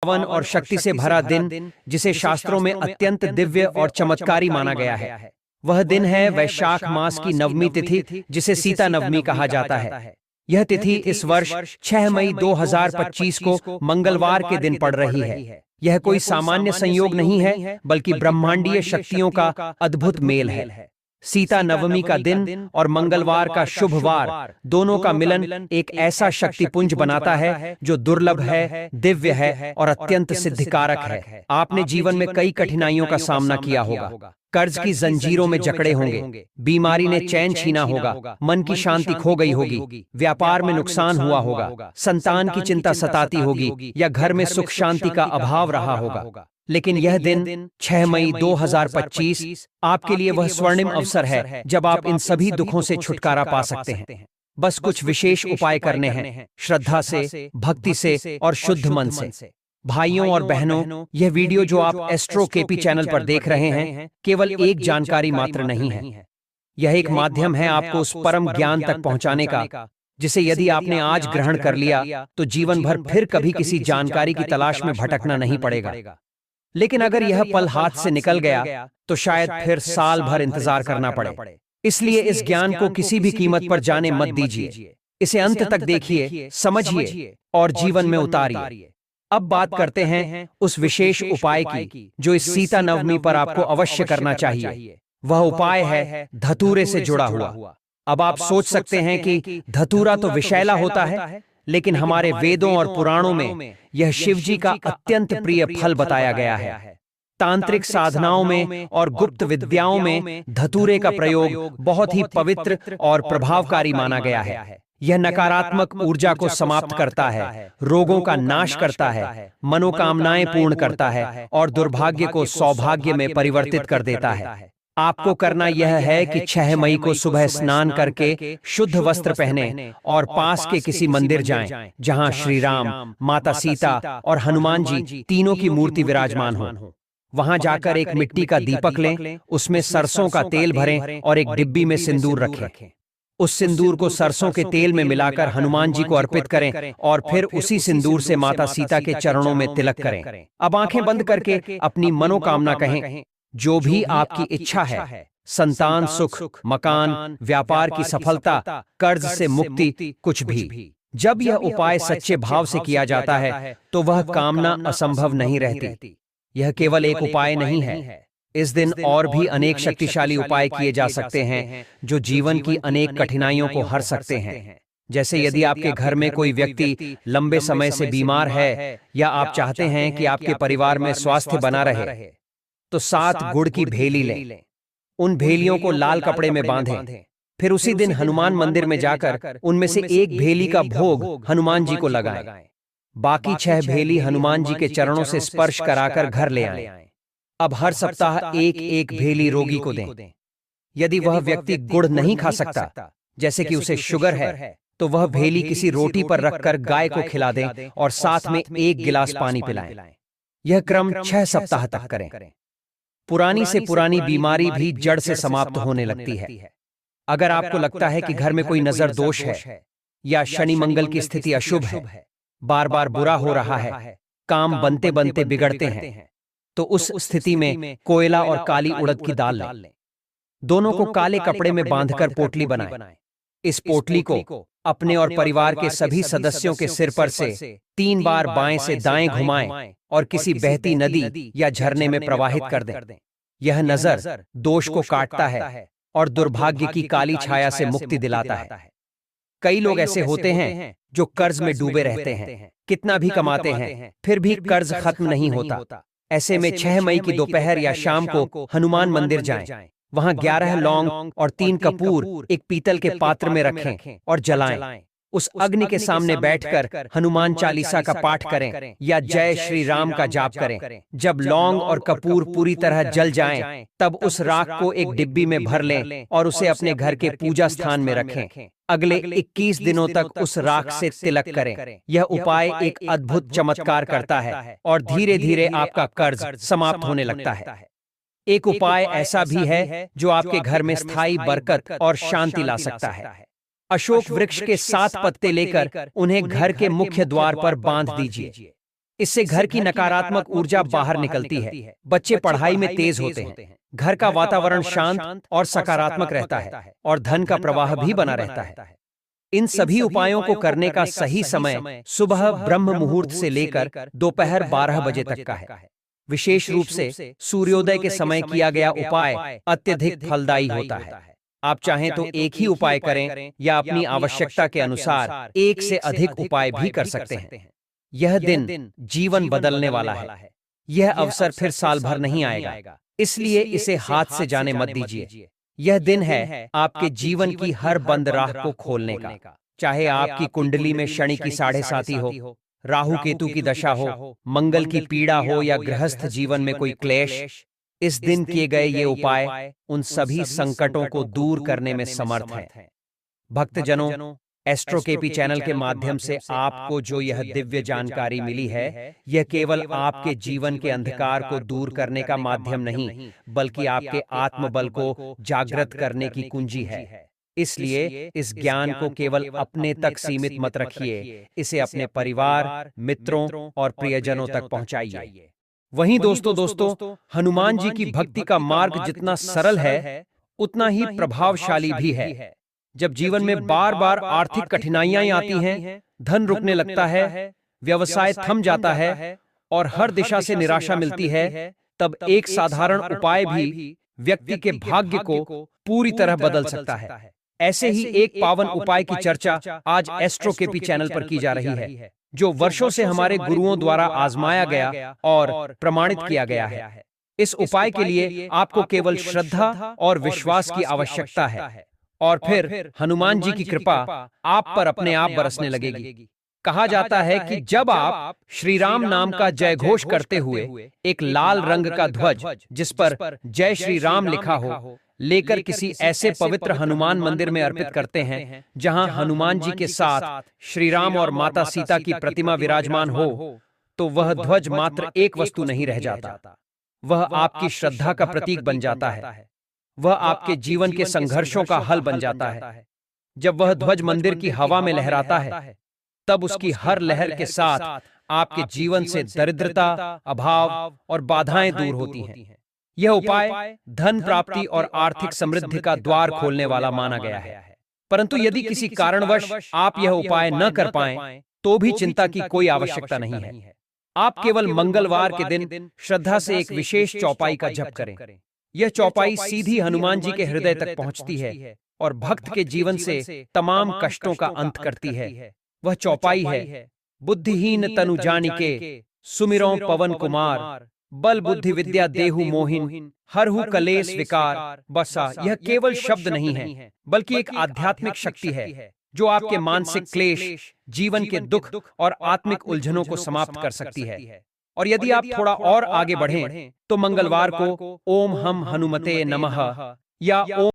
पावन और शक्ति से भरा दिन, जिसे शास्त्रों में अत्यंत दिव्य और चमत्कारी माना गया है। वह दिन है वैशाख मास की नवमी तिथि, जिसे सीता नवमी कहा जाता है। यह तिथि इस वर्ष 6 मई 2025 को मंगलवार के दिन पड़ रही है। यह कोई सामान्य संयोग नहीं है, बल्कि ब्रह्मांडीय शक्तियों का अद्भुत मेल है। सीता नवमी का दिन और मंगलवार का शुभ वार, दोनों का मिलन एक ऐसा शक्तिपुंज बनाता है जो दुर्लभ है, दिव्य है और अत्यंत सिद्धिकारक है। आपने जीवन में कई कठिनाइयों का सामना किया होगा, कर्ज की जंजीरों में जकड़े होंगे, बीमारी ने चैन छीना होगा, मन की शांति खो गई होगी, व्यापार में नुकसान हुआ होगा, संतान की चिंता सताती होगी या घर में सुख शांति का अभाव रहा होगा। लेकिन यह दिन 6 मई 2025 आपके लिए वह स्वर्णिम अवसर है जब आप इन सभी दुखों से छुटकारा पा सकते हैं। बस कुछ विशेष उपाय करने हैं, श्रद्धा से, भक्ति से और शुद्ध मन से। भाइयों और बहनों, यह वीडियो जो आप एस्ट्रो केपी चैनल पर देख रहे हैं, केवल एक जानकारी मात्र नहीं है। यह एक माध्यम है आपको उस परम ज्ञान तक पहुंचाने का, जिसे यदि आपने आज ग्रहण कर लिया तो जीवन भर फिर कभी किसी जानकारी की तलाश में भटकना नहीं पड़ेगा। लेकिन अगर यह पल हाथ से निकल गया तो शायद फिर साल भर इंतजार करना पड़े। इसलिए इस ज्ञान को किसी भी कीमत पर जाने मत दीजिए। इसे अंत तक देखिए, समझिए और जीवन में उतारिए। अब बात करते हैं उस विशेष उपाय की जो इस सीता नवमी पर आपको अवश्य करना चाहिए। वह उपाय है धतूरे से जुड़ा हुआ। अब आप सोच सकते हैं कि धतूरा तो विषैला होता है, लेकिन हमारे वेदों और पुराणों में यह शिवजी का अत्यंत प्रिय फल बताया गया है। तांत्रिक साधनाओं में और गुप्त विद्याओं में धतूरे का प्रयोग बहुत ही पवित्र और प्रभावकारी माना गया है। यह नकारात्मक ऊर्जा को समाप्त करता है, रोगों का नाश करता है, मनोकामनाएं पूर्ण करता है और दुर्भाग्य को सौभाग्य में परिवर्तित कर देता है। आपको करना यह है कि 6 मई को सुबह स्नान करके शुद्ध वस्त्र पहने और पास के किसी मंदिर जाएं, जहां श्री राम, माता सीता और हनुमान जी तीनों की मूर्ति विराजमान हो। वहां जाकर एक मिट्टी का दीपक लें, उसमें सरसों का तेल भरें और एक डिब्बी में सिंदूर रखें। उस सिंदूर को सरसों के तेल में मिलाकर हनुमान जी को अर्पित करें और फिर उसी सिंदूर से माता सीता के चरणों में तिलक करें। अब आंखें बंद करके अपनी मनोकामना कहें, जो भी आपकी इच्छा है, संतान सुख, मकान, व्यापार की सफलता, कर्ज से मुक्ति, कुछ भी। जब यह उपाय सच्चे भाव से किया जाता है तो वह कामना असंभव नहीं रहती। यह केवल एक उपाय नहीं है, इस दिन और भी अनेक शक्तिशाली उपाय किए जा सकते हैं जो जीवन की अनेक कठिनाइयों को हर सकते हैं। जैसे यदि आपके घर में कोई व्यक्ति लंबे समय से बीमार है या आप चाहते हैं कि आपके परिवार में स्वास्थ्य बना रहे, तो 7 गुड़ की भेली लें। उन भेलियों को लाल कपड़े में बांधें। फिर उसी दिन हनुमान मंदिर में जाकर उनमें से एक भेली का भोग हनुमान जी को लगाएं। बाकी 6 भेली हनुमान जी के चरणों से स्पर्श कराकर घर ले आएं। अब हर सप्ताह एक एक भेली रोगी को दें। यदि वह व्यक्ति गुड़ नहीं खा सकता, जैसे कि उसे शुगर है, तो वह भेली किसी रोटी पर रखकर गाय को खिला दें और साथ में 1 गिलास पानी पिलाएं। यह क्रम 6 सप्ताह तक करें। पुरानी से पुरानी बीमारी भी जड़ से समाप्त होने लगती है। अगर आपको लगता है कि घर में कोई नजर दोष है या शनि मंगल की स्थिति अशुभ है, बार बार बुरा हो रहा है, काम बनते बनते बिगड़ते हैं, तो उस स्थिति में कोयला और काली उड़द की दाल लें। दोनों को काले कपड़े में बांधकर पोटली बनाएं। इस पोटली को अपने और परिवार के सभी सदस्यों के सिर पर से 3 बार बाएं से दाएं घुमाएं और किसी बहती नदी या झरने में प्रवाहित कर दें। यह नजर दोष को काटता है और दुर्भाग्य की काली छाया से मुक्ति दिलाता है। कई लोग ऐसे होते हैं जो कर्ज में डूबे रहते हैं, कितना भी कमाते हैं फिर भी कर्ज खत्म नहीं होता। ऐसे में 6 मई की दोपहर या शाम को हनुमान मंदिर जाएं। वहां 11 लौंग और 3 कपूर एक पीतल के पात्र में रखें और जलाएं। उस अग्नि के सामने बैठकर हनुमान चालीसा का पाठ करें या जय श्री राम का जाप करें। जब लौंग और कपूर पूरी तरह जल जाएं, तब उस राख को एक डिब्बी में भर लें और उसे अपने घर के पूजा स्थान में रखें। अगले 21 दिनों तक उस राख से तिलक करें। यह उपाय एक अद्भुत चमत्कार करता है और धीरे धीरे आपका कर्ज समाप्त होने लगता है। एक उपाय ऐसा भी है जो आपके घर में स्थायी बरकत और शांति ला सकता है। अशोक वृक्ष के 7 पत्ते लेकर उन्हें घर के मुख्य द्वार पर बांध दीजिए। इससे घर की नकारात्मक ऊर्जा बाहर निकलती है, बच्चे पढ़ाई में तेज होते हैं, घर का वातावरण शांत और सकारात्मक रहता है और धन का प्रवाह भी बना रहता है। इन सभी उपायों को करने का सही समय सुबह ब्रह्म मुहूर्त से लेकर दोपहर 12 बजे तक का है। विशेष रूप से सूर्योदय के समय किया गया उपाय अत्यधिक फलदायी होता है। आप चाहें तो एक ही उपाय करें या अपनी आवश्यकता के अनुसार एक से अधिक उपाय भी कर सकते हैं। यह दिन जीवन बदलने वाला है। यह अवसर फिर साल भर नहीं आएगा, इसलिए इसे हाथ से जाने मत दीजिए। यह दिन है आपके जीवन की हर बंद राह को खोलने का। चाहे आपकी कुंडली में शनि की 7.5 हो, राहु केतु की दशा हो, मंगल की पीड़ा हो या गृहस्थ जीवन में कोई क्लेश, इस दिन किए गए ये उपाय उन सभी संकटों को दूर करने में समर्थ हैं। भक्तजनों, एस्ट्रोकेपी चैनल के माध्यम से आपको जो यह दिव्य जानकारी मिली है, यह केवल आपके जीवन के अंधकार को दूर करने का माध्यम नहीं, बल्कि आपके आत्मबल को जागृत करने की कुंजी है। इसलिए इस ज्ञान को केवल अपने तक सीमित मत रखिए, इसे अपने परिवार, मित्रों और प्रियजनों तक पहुंचाइए। वहीं दोस्तों, हनुमान जी की भक्ति का मार्ग जितना सरल है, उतना ही प्रभावशाली भी है। जब जीवन में बार बार आर्थिक कठिनाइयां आती हैं, धन रुकने लगता है, व्यवसाय थम जाता है और हर दिशा से निराशा मिलती है, तब एक साधारण उपाय भी व्यक्ति के भाग्य को पूरी तरह बदल सकता है। ऐसे ही एक पावन उपाय की चर्चा आज एस्ट्रोकेपी चैनल पर की जा रही है, जो वर्षों से हमारे गुरुओं द्वारा आजमाया गया और प्रमाणित किया गया है। इस उपाय के लिए आपको केवल श्रद्धा और विश्वास की आवश्यकता है और फिर हनुमान जी की कृपा आप पर अपने आप बरसने लगेगी। कहा जाता है कि जब आप श्री राम नाम का जय घोष करते हुए एक लाल रंग का ध्वज जिस पर जय श्री राम लिखा हो लेकर किसी ऐसे पवित्र हनुमान मंदिर में अर्पित करते हैं जहां हनुमान जी के साथ श्री राम और माता सीता की प्रतिमा विराजमान हो, तो वह ध्वज मात्र एक वस्तु नहीं रह जाता, वह आपकी श्रद्धा का प्रतीक बन जाता है। वह आपके जीवन के संघर्षों का हल बन जाता है। जब वह ध्वज मंदिर की हवा में लहराता है, तब उसकी हर लहर के साथ आपके जीवन से दरिद्रता, अभाव और बाधाएं दूर होती हैं। यह उपाय धन प्राप्ति और आर्थिक समृद्धि का द्वार खोलने वाला माना गया है। परंतु यदि किसी कारणवश आप यह उपाय न कर पाएं, तो भी चिंता की कोई आवश्यकता नहीं है। आप केवल मंगलवार के दिन श्रद्धा से एक विशेष चौपाई का जप करें। यह चौपाई सीधी हनुमान जी के हृदय तक पहुंचती है और भक्त के जीवन से तमाम कष्टों का अंत करती है। वह चौपाई है, बुद्धिहीन तनु जानिके सुमिरौं पवन कुमार, बल बुद्धि विद्या देहु मोहिन, हरहु कलेश विकार बसा। यह केवल शब्द नहीं है, बल्कि एक आध्यात्मिक शक्ति है जो आपके मानसिक क्लेश, जीवन के दुख और आत्मिक उलझनों को समाप्त कर सकती है। और यदि आप थोड़ा और आगे बढ़ें, तो मंगलवार को ओम हम हनुमते नमः या ओम